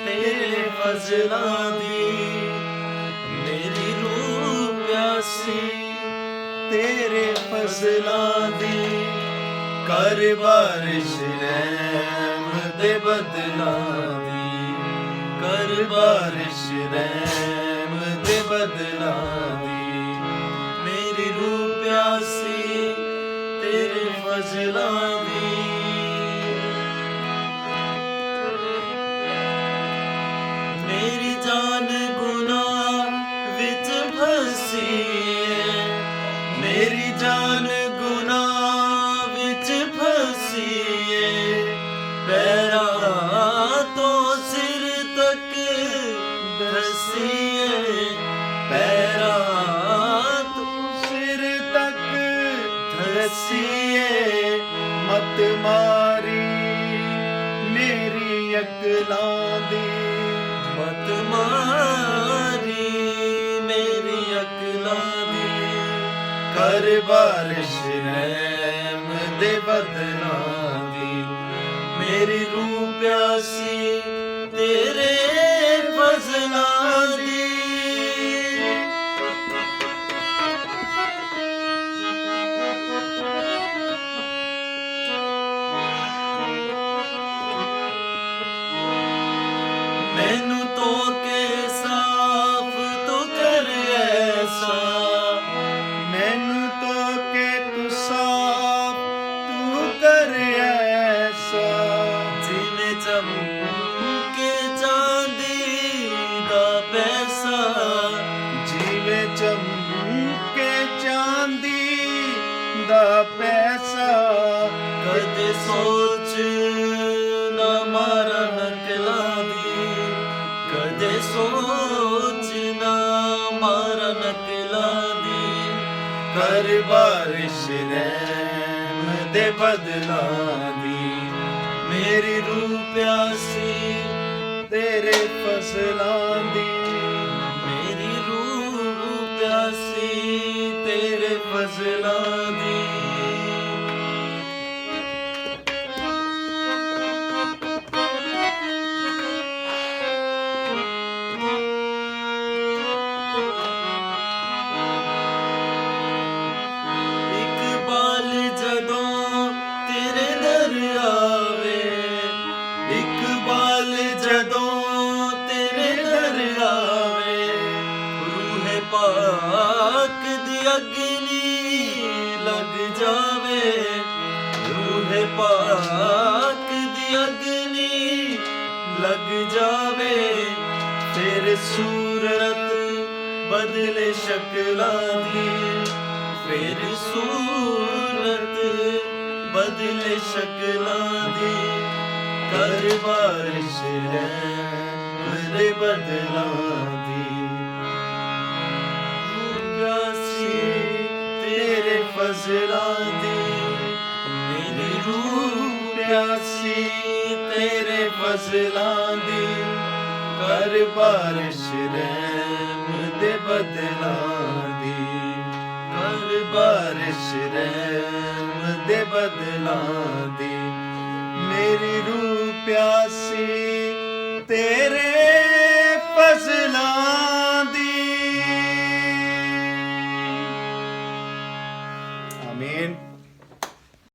तेरे फजलां दी मेरी रूह प्यासी तेरे फजलां दी कर बारिश रहम दे बदलां दी कर बारिश रहम दे बदलां दी मेरी रूह प्यासी तेरे फजलां दी मेरी जान गुनाह विच फसी है मेरी जान गुनाह विच फसी है पैरां तो सिर तक धसी है पैरां तो सिर तक धसी है मत मारी मेरी अकलां दी मत मारी मेरी अकलां दी कर बारिश रहम दे बदलां दी मेरी रूह प्यासी तेरे फजलां दी मैनू तो के साफ तो कर ऐसा मैनू तो के तू साफ तू कर ऐसा जिवें चमके चांदी दा पैसा जिवें चमके चांदी दा पैसा कदे सोच ना मारा नकलां दी कदे सोच ना मारा नकलां दी कर बारिश रहम दे बदलां दी मेरी रूह प्यासी तेरे फजलां दी मेरी रूह प्यासी तेरे फजलां दी इकबाल जदों तेरे दर आवे इकबाल जदों तेरे दर आवे रूह पाक दी अग्नि लग जावे रूह पाक दी अग्नि लग जावे फिर सूरत बदले शक्लां दी फिर सूरत बदले शक्लां दी कर बारिश रहम दे बदलां दी प्यासी तेरे फजलां दी मेरी रूह प्यासी तेरे फजलां दी कर बारिश रहम दे बदलां दी कर बारिश रहम दे बदलां दी मेरी रूह प्यासी तेरे